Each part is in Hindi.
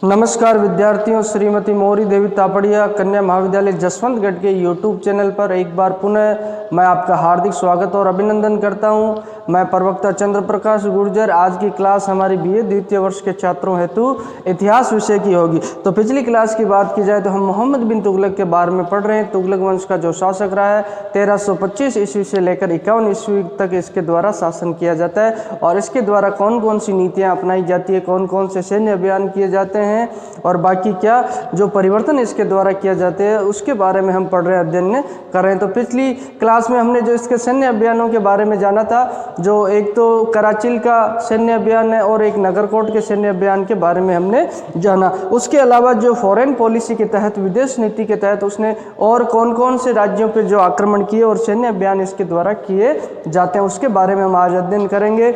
नमस्कार विद्यार्थियों, श्रीमती मौरी देवी तापड़िया कन्या महाविद्यालय जसवंतगढ़ के यूट्यूब चैनल पर एक बार पुनः मैं आपका हार्दिक स्वागत और अभिनंदन करता हूं। मैं प्रवक्ता चंद्र प्रकाश गुर्जर। आज की क्लास हमारी बीए द्वितीय वर्ष के छात्रों हेतु इतिहास विषय की होगी। तो पिछली क्लास की बात की जाए तो हम मोहम्मद बिन तुगलक के बारे में पढ़ रहे हैं। तुगलक वंश का जो शासक रहा है 1325 ईस्वी से लेकर 51 ईस्वी तक इसके द्वारा शासन किया जाता है और इसके द्वारा कौन कौन सी नीतियाँ अपनाई जाती है, कौन कौन से सैन्य अभियान किए जाते हैं और बाकी क्या जो परिवर्तन इसके द्वारा किया जाते हैं उसके बारे में हम पढ़ रहे हैं, अध्ययन कर रहे हैं। तो पिछली क्लास में हमने जो इसके सैन्य अभियानों के बारे में जाना था, जो एक तो कराचिल का सैन्य अभियान है और एक नगरकोट के सैन्य अभियान के बारे में हमने जाना। उसके अलावा जो फॉरेन पॉलिसी के तहत, विदेश नीति के तहत उसने और कौन कौन से राज्यों पर जो आक्रमण किए और सैन्य अभियान इसके द्वारा किए जाते हैं उसके बारे में हम आज अध्ययन करेंगे।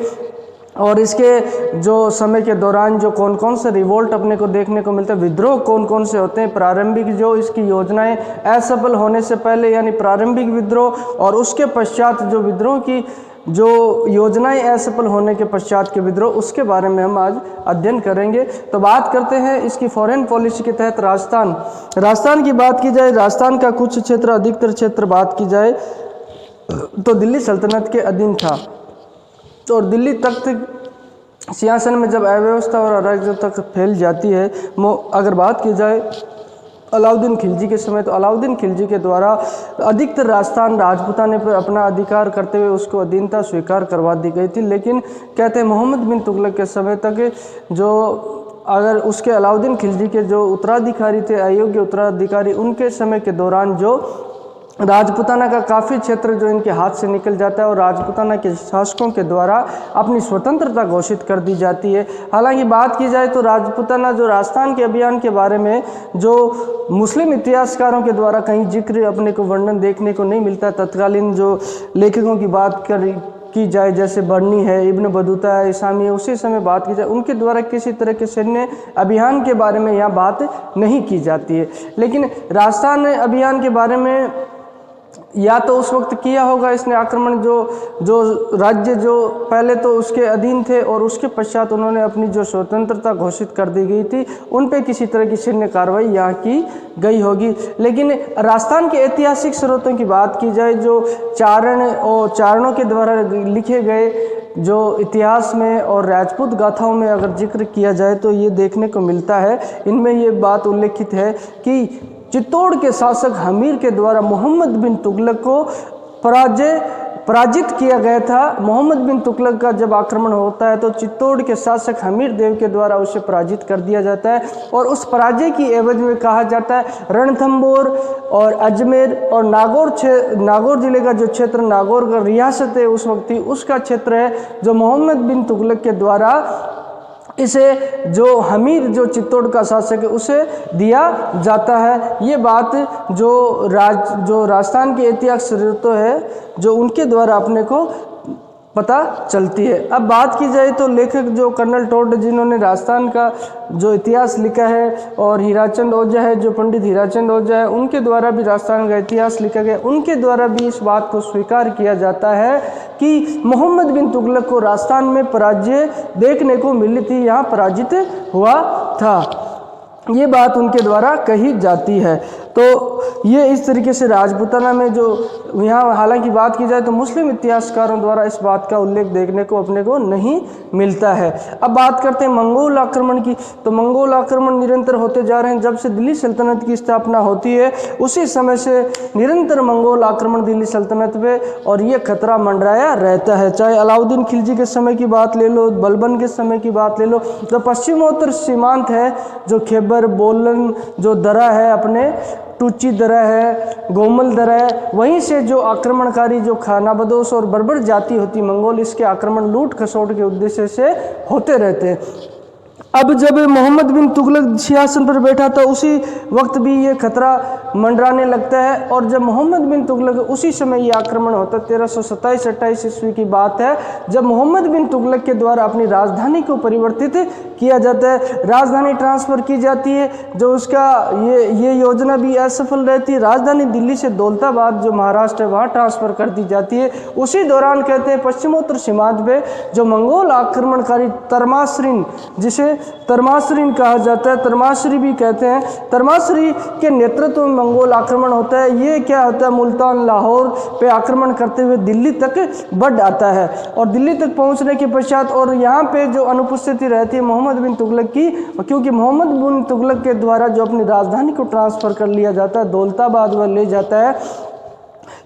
और इसके जो समय के दौरान जो कौन कौन से रिवोल्ट अपने को देखने को मिलता है, विद्रोह कौन कौन से होते हैं, प्रारंभिक जो इसकी योजनाएं असफल होने से पहले यानी प्रारंभिक विद्रोह और उसके पश्चात जो विद्रोह की जो योजनाएं असफल होने के पश्चात के विद्रोह, उसके बारे में हम आज अध्ययन करेंगे। तो बात करते हैं इसकी फॉरेन पॉलिसी के तहत राजस्थान की बात की जाए। राजस्थान का कुछ क्षेत्र, अधिकतर क्षेत्र बात की जाए तो दिल्ली सल्तनत के अधीन था और दिल्ली तख्त सिंहासन में जब अव्यवस्था और अराजकता तक फैल जाती है, अगर बात की जाए अलाउद्दीन खिलजी के समय, तो अलाउद्दीन खिलजी के द्वारा अधिकतर राजस्थान राजपूताने पर अपना अधिकार करते हुए उसको अधीनता स्वीकार करवा दी गई थी। लेकिन कहते हैं मोहम्मद बिन तुगलक के समय तक जो अगर उसके अलाउद्दीन खिलजी के जो उत्तराधिकारी थे, अयोग्य उत्तराधिकारी, उनके समय के दौरान जो राजपूताना का काफ़ी क्षेत्र जो इनके हाथ से निकल जाता है और राजपूताना के शासकों के द्वारा अपनी स्वतंत्रता घोषित कर दी जाती है। हालांकि बात की जाए तो राजपूताना जो राजस्थान के अभियान के बारे में जो मुस्लिम इतिहासकारों के द्वारा कहीं जिक्र अपने को वर्णन देखने को नहीं मिलता। तत्कालीन जो लेखकों की बात की जाए, जैसे बर्नी है, इब्न बतूता है, इसामी है, उसी समय बात की जाए, उनके द्वारा किसी तरह के सैन्य अभियान के बारे में यहाँ बात नहीं की जाती है। लेकिन राजस्थान अभियान के बारे में या तो उस वक्त किया होगा इसने आक्रमण जो राज्य जो पहले तो उसके अधीन थे और उसके पश्चात उन्होंने अपनी जो स्वतंत्रता घोषित कर दी गई थी उन पे किसी तरह की सैन्य कार्रवाई यहाँ की गई होगी। लेकिन राजस्थान के ऐतिहासिक स्रोतों की बात की जाए, जो चारणों के द्वारा लिखे गए जो इतिहास में और राजपूत गाथाओं में अगर जिक्र किया जाए तो ये देखने को मिलता है, इनमें ये बात उल्लेखित है कि चित्तौड़ के शासक हमीर के द्वारा मोहम्मद बिन तुगलक को पराजित किया गया था। मोहम्मद बिन तुगलक का जब आक्रमण होता है तो चित्तौड़ के शासक हमीर देव के द्वारा उसे पराजित कर दिया जाता है और उस पराजय की एवज में कहा जाता है रणथंबोर और अजमेर और नागौर जिले का जो क्षेत्र, नागौर का रियासत है उस वक्त थी, उसका क्षेत्र है जो मोहम्मद बिन तुगलक के द्वारा इसे जो हमीर जो चित्तौड़ का शासक है उसे दिया जाता है। ये बात जो राजस्थान के ऐतिहासिक स्रोतों है जो उनके द्वारा अपने को पता चलती है। अब बात की जाए तो लेखक जो कर्नल टोड, जिन्होंने राजस्थान का जो इतिहास लिखा है, और हीराचंद ओझा है, जो पंडित हीराचंद ओझा है, उनके द्वारा भी राजस्थान का इतिहास लिखा गया। उनके द्वारा भी इस बात को स्वीकार किया जाता है कि मोहम्मद बिन तुगलक को राजस्थान में पराजय देखने को मिली थी, यहाँ पराजित हुआ था, ये बात उनके द्वारा कही जाती है। तो ये इस तरीके से राजपूताना में जो यहाँ, हालांकि बात की जाए तो मुस्लिम इतिहासकारों द्वारा इस बात का उल्लेख देखने को अपने को नहीं मिलता है। अब बात करते हैं मंगोल आक्रमण की। तो मंगोल आक्रमण निरंतर होते जा रहे हैं। जब से दिल्ली सल्तनत की स्थापना होती है उसी समय से निरंतर मंगोल आक्रमण दिल्ली सल्तनत पे और ये खतरा मंडराया रहता है। चाहे अलाउद्दीन खिलजी के समय की बात ले लो, बलबन के समय की बात ले लो, जो पश्चिमोत्तर सीमांत है, जो खैबर बोलन जो दरा है, अपने टूची दरा है, गोमल दरा है, वहीं से जो आक्रमणकारी जो खानाबदोश और बर्बर जाति होती मंगोल, इसके आक्रमण लूट खसोट के उद्देश्य से होते रहते हैं। अब जब मोहम्मद बिन तुगलक सिंहासन पर बैठा था उसी वक्त भी ये खतरा मंडराने लगता है और जब मोहम्मद बिन तुगलक उसी समय ये आक्रमण होता है, 1327-28 ईस्वी की बात है, जब मोहम्मद बिन तुगलक के द्वारा अपनी राजधानी को परिवर्तित किया जाता है, राजधानी ट्रांसफ़र की जाती है, जो उसका ये योजना भी असफल रहती है। राजधानी दिल्ली से दौलताबाद जो महाराष्ट्र है वहाँ ट्रांसफ़र कर दी जाती है। उसी दौरान कहते हैं पश्चिमोत्तर सीमांत पे जो मंगोल आक्रमणकारी तरमाश्रीन, जिसे तरमासरीन कहा जाता है, तरमासरी भी कहते हैं। तरमासरी के नेतृत्व में मंगोल आक्रमण होता है। ये क्या होता है, मुल्तान लाहौर पे आक्रमण करते हुए दिल्ली तक बढ़ आता है और दिल्ली तक पहुंचने के पश्चात और यहाँ पे जो अनुपस्थिति रहती है मोहम्मद बिन तुगलक की, क्योंकि मोहम्मद बिन तुगलक के द्वारा जो अपनी राजधानी को ट्रांसफ़र कर लिया जाता है, दौलताबाद में ले जाता है,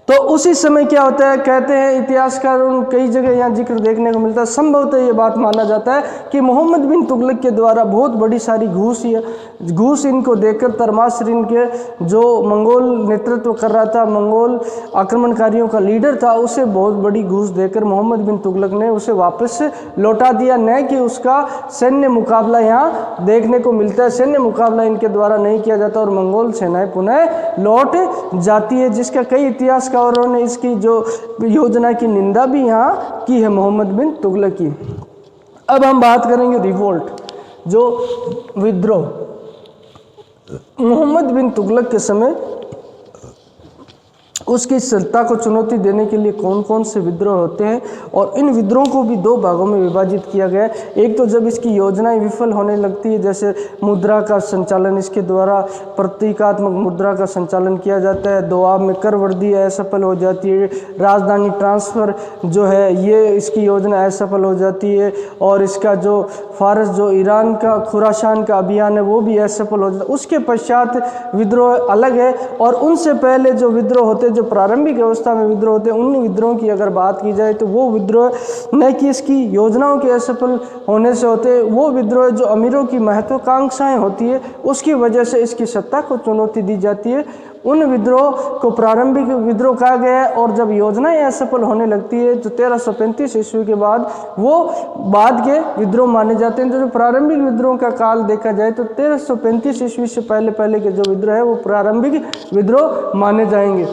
तो उसी समय क्या होता है, कहते हैं इतिहासकारों कई जगह यहाँ जिक्र देखने को मिलता है, संभवतः ये बात माना जाता है कि मोहम्मद बिन तुगलक के द्वारा बहुत बड़ी सारी घूस इनको देकर तरमासरीन के जो मंगोल नेतृत्व कर रहा था, मंगोल आक्रमणकारियों का लीडर था, उसे बहुत बड़ी घूस देकर मोहम्मद बिन तुगलक ने उसे वापस लौटा दिया। न कि उसका सैन्य मुकाबला यहाँ देखने को मिलता है, सैन्य मुकाबला इनके द्वारा नहीं किया जाता और मंगोल सेनाएं पुनः लौट जाती है, जिसका कई इतिहास और ने इसकी जो योजना की निंदा भी यहाँ की है मोहम्मद बिन तुगलक की। अब हम बात करेंगे रिवोल्ट, जो विद्रोह। मोहम्मद बिन तुगलक के समय उसकी सत्ता को चुनौती देने के लिए कौन कौन से विद्रोह होते हैं, और इन विद्रोह को भी दो भागों में विभाजित किया गया है। एक तो जब इसकी योजनाएं विफल होने लगती है, जैसे मुद्रा का संचालन, इसके द्वारा प्रतीकात्मक मुद्रा का संचालन किया जाता है, दोआब में कर वर्दी असफल हो जाती है, राजधानी ट्रांसफ़र जो है ये इसकी योजना असफल हो जाती है, और इसका जो फारस जो ईरान का खुरासान का अभियान है वो भी असफल हो जाता है। उसके पश्चात विद्रोह अलग है, और उनसे पहले जो विद्रोह होते जो प्रारंभिक अवस्था में विद्रोह होते हैं, उन विद्रोह की अगर बात की जाए तो वो विद्रोह न कि इसकी योजनाओं के असफल होने से होते, वो विद्रोह जो अमीरों की महत्वाकांक्षाएं होती है उसकी वजह से इसकी सत्ता को चुनौती दी जाती है, उन विद्रोह को प्रारंभिक विद्रोह कहा गया है। और जब योजनाएं असफल होने लगती है तो 1335 ईस्वी के बाद वो बाद के विद्रोह माने जाते हैं। तो जो प्रारंभिक विद्रोह का काल देखा जाए तो 1335 ईस्वी से पहले के जो विद्रोह है वो प्रारंभिक विद्रोह माने जाएंगे।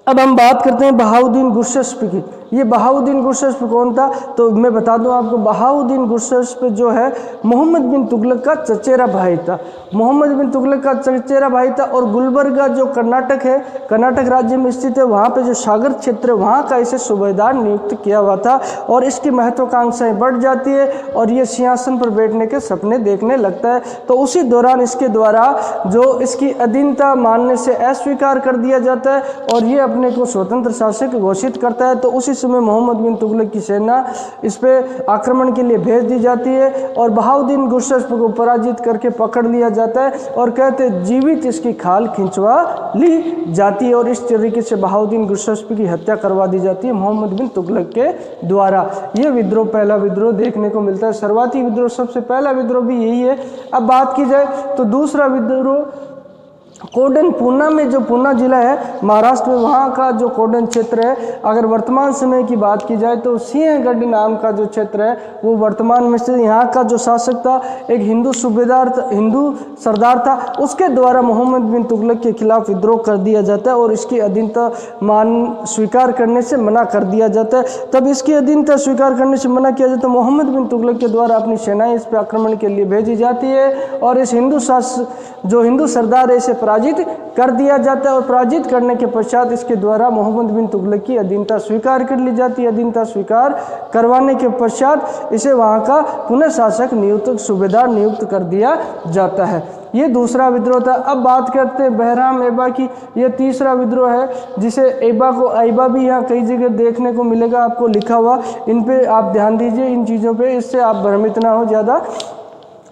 अब हम बात करते हैं बहाउद्दीन गुरशस्प की। ये बहाउद्दीन गुरशस्प कौन था, तो मैं बता दूं आपको, बहाउद्दीन गुरशस्प जो है मोहम्मद बिन तुगलक का चचेरा भाई था। मोहम्मद बिन तुगलक का चचेरा भाई था, और गुलबर्गा जो कर्नाटक है, कर्नाटक राज्य में स्थित है, वहाँ पे जो सागर क्षेत्र है वहाँ का इसे सूबेदार नियुक्त किया हुआ था, और इसकी महत्वाकांक्षाएं बढ़ जाती है और ये सिंहासन पर बैठने के सपने देखने लगता है। तो उसी दौरान इसके द्वारा जो इसकी अधीनता मानने से अस्वीकार कर दिया जाता है और ये अपने को स्वतंत्र शासक घोषित करता है। तो उसी समय मोहम्मद बिन तुगलक की सेना इस पे आक्रमण के लिए भेज दी जाती है, और बहाउद्दीन गुरशस्प को पराजित करके पकड़ लिया जाता है, और कहते जीवित इसकी खाल खिंचवा ली जाती है, और इस तरीके से बहाउद्दीन गुरशस्प की हत्या करवा दी जाती है मोहम्मद बिन तुगलक के द्वारा। ये विद्रोह पहला विद्रोह देखने को मिलता है। शुरुआती विद्रोह सबसे पहला विद्रोह भी यही है। अब बात की जाए तो दूसरा विद्रोह कोडन, पूना में, जो पूना जिला है महाराष्ट्र में, वहाँ का जो कोडन क्षेत्र है, अगर वर्तमान समय की बात की जाए तो सिंहगढ़ नाम का जो क्षेत्र है वो वर्तमान में स्थित, यहाँ का जो शासक था एक हिंदू सूबेदार, हिंदू सरदार था, उसके द्वारा मोहम्मद बिन तुगलक के खिलाफ विद्रोह कर दिया जाता है और इसकी अधीनता मान स्वीकार करने से मना कर दिया जाता है। तब इसकी अधीनता स्वीकार करने से मना किया जाता है, मोहम्मद बिन तुगलक के द्वारा अपनी सेनाएं इस पर आक्रमण के लिए भेजी जाती है, और इस जो हिंदू सरदार है इसे पराजित कर दिया जाता है, और पराजित करने के पश्चात इसके द्वारा मोहम्मद बिन तुगलक की अधीनता स्वीकार कर ली जाती है। अधीनता स्वीकार करवाने के पश्चात इसे वहाँ का पुनः शासक नियुक्त, सूबेदार नियुक्त कर दिया जाता है। ये दूसरा विद्रोह था। अब बात करते हैं बहराम ऐबा की। ये तीसरा विद्रोह है, जिसे ऐबा को ऐबा भी यहाँ कई जगह देखने को मिलेगा आपको लिखा हुआ। इन पे आप ध्यान दीजिए, इन चीज़ों पे, इससे आप भ्रमित ना हो ज़्यादा।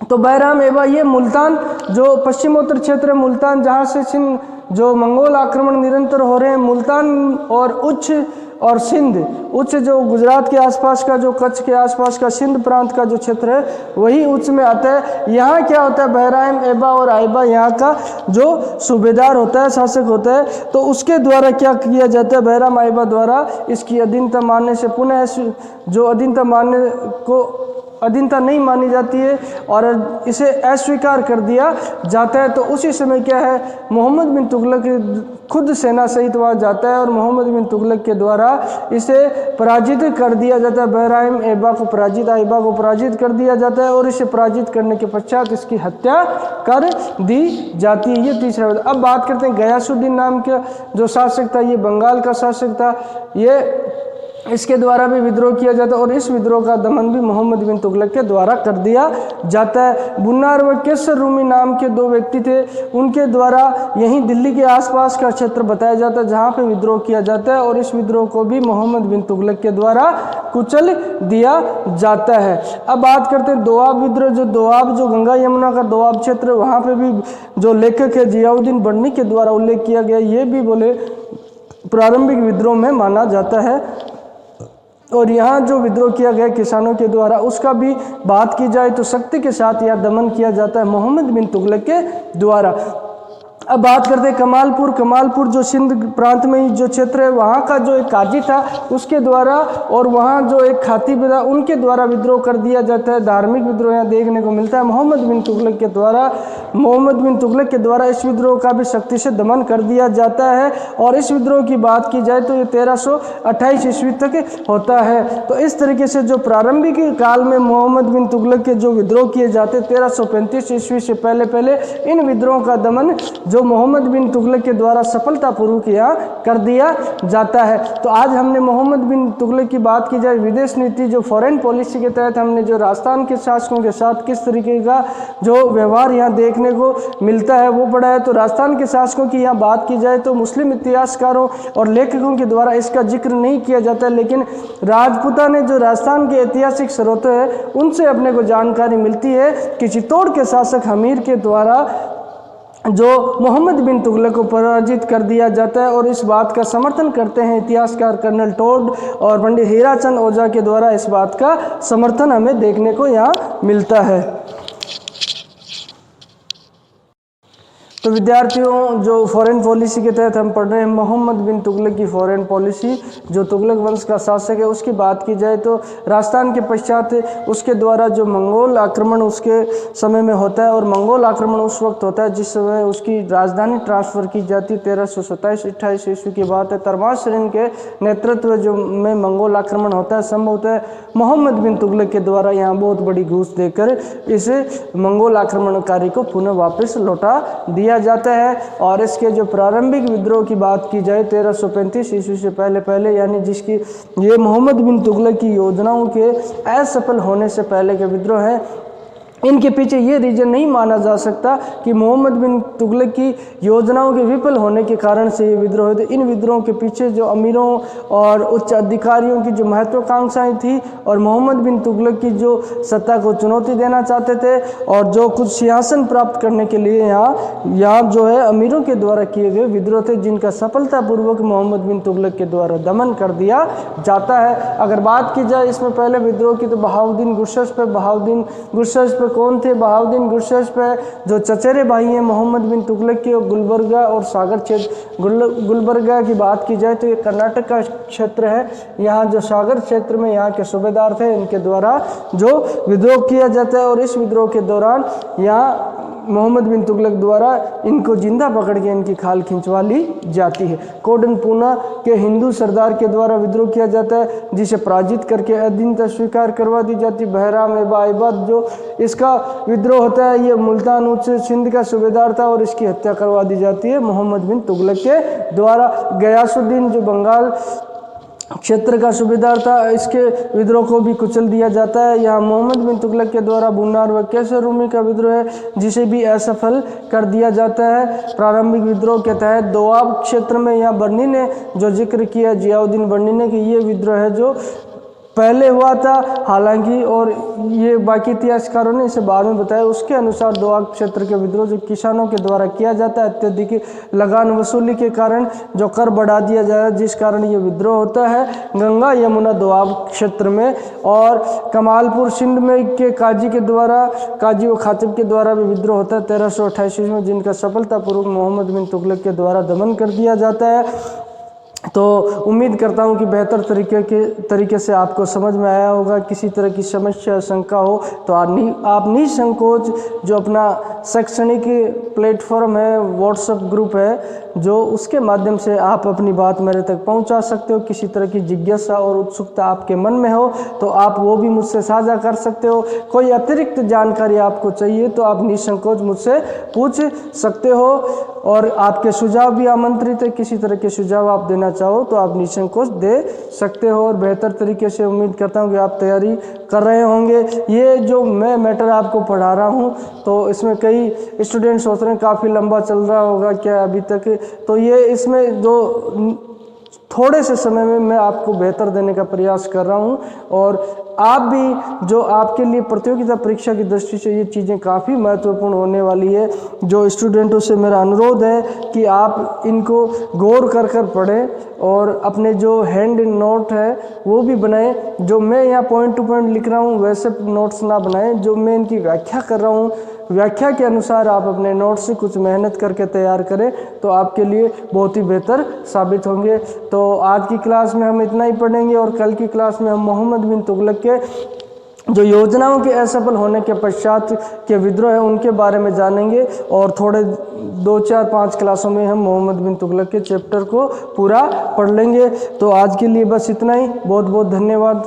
तो बहराम ऐबा ये मुल्तान, जो पश्चिमोत्तर क्षेत्र है मुल्तान, जहाँ से सिंध जो मंगोल आक्रमण निरंतर हो रहे हैं, मुल्तान और उच्च और सिंध, उच्च जो गुजरात के आसपास का, जो कच्छ के आसपास का सिंध प्रांत का जो क्षेत्र है वही उच्च में आता है। यहाँ क्या होता है, बहराम ऐबा और ऐबा यहाँ का जो सूबेदार होता है, शासक होता है, तो उसके द्वारा क्या किया जाता है, बहराम ऐबा द्वारा इसकी अधीनता मानने से पुनः जो अधीनता मानने को अधीनता नहीं मानी जाती है और इसे अस्वीकार कर दिया जाता है। तो उसी समय क्या है, मोहम्मद बिन तुगलक खुद सेना सहित वहाँ जाता है और मोहम्मद बिन तुगलक के द्वारा इसे पराजित कर दिया जाता है। बहराम ऐबा को पराजित कर दिया जाता है और इसे पराजित करने के पश्चात इसकी हत्या कर दी जाती है। ये तीसरा। अब बात करते हैं गयासुद्दीन नाम के जो शासक था, ये बंगाल का शासक था। ये इसके द्वारा भी विद्रोह किया जाता है और इस विद्रोह का दमन भी मोहम्मद बिन तुगलक के द्वारा कर दिया जाता है। बुन्नार व केसर रूमी नाम के दो व्यक्ति थे, उनके द्वारा यहीं दिल्ली के आसपास का क्षेत्र बताया जाता है जहाँ पे विद्रोह किया जाता है और इस विद्रोह को भी मोहम्मद बिन तुगलक के द्वारा कुचल दिया जाता है। अब बात करते हैं दोआब विद्रोह। जो दोआब जो गंगा यमुना का दोआब क्षेत्र, वहाँ पे भी जो लेखक है जियाउद्दीन बर्नी के द्वारा उल्लेख किया गया, ये भी बोले प्रारंभिक विद्रोह में माना जाता है। और यहाँ जो विद्रोह किया गया किसानों के द्वारा, उसका भी बात की जाए तो सख्ती के साथ यह दमन किया जाता है मोहम्मद बिन तुगलक के द्वारा। अब बात करते हैं कमालपुर। कमालपुर जो सिंध प्रांत में ही जो क्षेत्र है, वहाँ का जो एक काजी था उसके द्वारा और वहाँ जो एक खातिब था उनके द्वारा विद्रोह कर दिया जाता है। धार्मिक विद्रोह यहाँ देखने को मिलता है मोहम्मद बिन तुगलक के द्वारा। मोहम्मद बिन तुगलक के द्वारा इस विद्रोह का भी सख्ती से दमन कर दिया जाता है। और इस विद्रोह की बात की जाए तो ये 1328 ईस्वी तक होता है। तो इस तरीके से जो प्रारंभिक काल में मोहम्मद बिन तुगलक के जो विद्रोह किए जाते 1335 ईस्वी से पहले इन विद्रोहों का दमन जो मोहम्मद बिन तुगलक के द्वारा सफलतापूर्वक यहाँ कर दिया जाता है। तो आज हमने मोहम्मद बिन तुगलक की बात की जाए, विदेश नीति जो फॉरेन पॉलिसी के तहत हमने जो राजस्थान के शासकों के साथ किस तरीके का जो व्यवहार यहाँ देखने को मिलता है वो पढ़ा है। तो राजस्थान के शासकों की यहाँ बात की जाए तो मुस्लिम इतिहासकारों और लेखकों के द्वारा इसका जिक्र नहीं किया जाता, लेकिन राजपूता ने जो राजस्थान के ऐतिहासिक स्रोत है उनसे अपने को जानकारी मिलती है कि चित्तौड़ के शासक हमीर के द्वारा जो मोहम्मद बिन तुगलक को पराजित कर दिया जाता है। और इस बात का समर्थन करते हैं इतिहासकार कर्नल टोड और पंडित हीराचंद ओझा के द्वारा इस बात का समर्थन हमें देखने को यहाँ मिलता है। तो विद्यार्थियों, जो फॉरेन पॉलिसी के तहत हम पढ़ रहे हैं मोहम्मद बिन तुगलक की फॉरेन पॉलिसी, जो तुगलक वंश का शासक है उसकी बात की जाए तो राजस्थान के पश्चात उसके द्वारा जो मंगोल आक्रमण उसके समय में होता है। और मंगोल आक्रमण उस वक्त होता है जिस समय उसकी राजधानी ट्रांसफ़र की जाती है। 1327-28 ईस्वी की बात है। तरमाशरीन के नेतृत्व जो में मंगोल आक्रमण होता है, संभवतः मोहम्मद बिन तुगलक के द्वारा यहाँ बहुत बड़ी घूस देकर इस मंगोल आक्रमणकारी को पुनः वापस लौटा दिया जाता है। और इसके जो प्रारंभिक विद्रोह की बात की जाए 1335 ईस्वी से पहले यानी जिसकी ये मोहम्मद बिन तुगलक की योजनाओं के असफल होने से पहले के विद्रोह है। इनके पीछे ये रीजन नहीं माना जा सकता कि मोहम्मद बिन तुगलक की योजनाओं के विफल होने के कारण से ये विद्रोह थे। इन विद्रोहों के पीछे जो अमीरों और उच्च अधिकारियों की जो महत्वाकांक्षाएं थी और मोहम्मद बिन तुगलक की जो सत्ता को चुनौती देना चाहते थे और जो कुछ सिंहासन प्राप्त करने के लिए यहाँ जो है अमीरों के द्वारा किए गए विद्रोह थे, जिनका सफलतापूर्वक मोहम्मद बिन तुगलक के द्वारा दमन कर दिया जाता है। अगर बात की जाए इसमें पहले विद्रोह की तो बहाउद्दीन गुरशस्प कौन थे? बहाउद्दीन गुरशस्प जो चचेरे भाई हैं मोहम्मद बिन तुगलक के, गुलबर्गा और सागर क्षेत्र। गुलबर्गा की बात की जाए तो ये कर्नाटक का क्षेत्र है। यहाँ जो सागर क्षेत्र में यहाँ के सूबेदार थे, इनके द्वारा जो विद्रोह किया जाता है और इस विद्रोह के दौरान यहाँ मोहम्मद बिन तुगलक द्वारा इनको जिंदा पकड़ के इनकी खाल खिंचवा ली जाती है। कोडन पूना के हिंदू सरदार के द्वारा विद्रोह किया जाता है, जिसे पराजित करके अधीनता स्वीकार करवा दी जाती है। बहराम एबाइबद जो इसका विद्रोह होता है, ये मुल्तान उच्च सिंध का सूबेदार था और इसकी हत्या करवा दी जाती है मोहम्मद बिन तुगलक के द्वारा। गयासुद्दीन जो बंगाल क्षेत्र का सूबेदार था, इसके विद्रोह को भी कुचल दिया जाता है। यहाँ मोहम्मद बिन तुगलक के द्वारा बुन्नार व केसर रूमी का विद्रोह है, जिसे भी असफल कर दिया जाता है। प्रारंभिक विद्रोह के तहत दोआब क्षेत्र में यहाँ बर्नी ने जो जिक्र किया, जियाउद्दीन बर्नी ने, कि ये विद्रोह है जो पहले हुआ था, हालांकि और ये बाकी इतिहासकारों ने इसे बाद में बताया। उसके अनुसार दोआब क्षेत्र के विद्रोह जो किसानों के द्वारा किया जाता है, अत्यधिक लगान वसूली के कारण जो कर बढ़ा दिया जाए, जिस कारण ये विद्रोह होता है गंगा यमुना दोआब क्षेत्र में। और कमालपुर सिंध में के काजी के द्वारा, काजी व खातिब के द्वारा भी विद्रोह होता है 1328 में, जिनका सफलतापूर्वक मोहम्मद बिन तुगलक के द्वारा दमन कर दिया जाता है। तो उम्मीद करता हूँ कि बेहतर तरीके से आपको समझ में आया होगा। किसी तरह की समस्या शंका हो तो आप निसंकोच जो अपना शैक्षणिक प्लेटफॉर्म है, व्हाट्सएप ग्रुप है, जो उसके माध्यम से आप अपनी बात मेरे तक पहुंचा सकते हो। किसी तरह की जिज्ञासा और उत्सुकता आपके मन में हो तो आप वो भी मुझसे साझा कर सकते हो। कोई अतिरिक्त जानकारी आपको चाहिए तो आप निसंकोच मुझसे पूछ सकते हो, और आपके सुझाव भी आमंत्रित है। किसी तरह के सुझाव आप देना चाहो तो आप निसंकोच दे सकते हो, और बेहतर तरीके से उम्मीद करता हूँ कि आप तैयारी कर रहे होंगे। ये जो मैं मैटर आपको पढ़ा रहा हूँ तो इसमें कई स्टूडेंट्स सोच रहे हैं काफ़ी लंबा चल रहा होगा क्या अभी तक, तो ये इसमें जो थोड़े से समय में मैं आपको बेहतर देने का प्रयास कर रहा हूँ। और आप भी, जो आपके लिए प्रतियोगिता परीक्षा की दृष्टि से ये चीज़ें काफ़ी महत्वपूर्ण होने वाली है, जो स्टूडेंटों से मेरा अनुरोध है कि आप इनको गौर कर पढ़ें और अपने जो हैंड नोट है वो भी बनाएं। जो मैं यहाँ पॉइंट टू पॉइंट लिख रहा हूँ वैसे नोट्स ना बनाएं, जो मैं इनकी व्याख्या कर रहा हूँ व्याख्या के अनुसार आप अपने नोट्स से कुछ मेहनत करके तैयार करें तो आपके लिए बहुत ही बेहतर साबित होंगे। तो आज की क्लास में हम इतना ही पढ़ेंगे, और कल की क्लास में हम मोहम्मद बिन तुगलक के जो योजनाओं के असफल होने के पश्चात के विद्रोह है उनके बारे में जानेंगे, और थोड़े 2, 4, 5 क्लासों में हम मोहम्मद बिन तुगलक के चैप्टर को पूरा पढ़ लेंगे। तो आज के लिए बस इतना ही। बहुत बहुत धन्यवाद।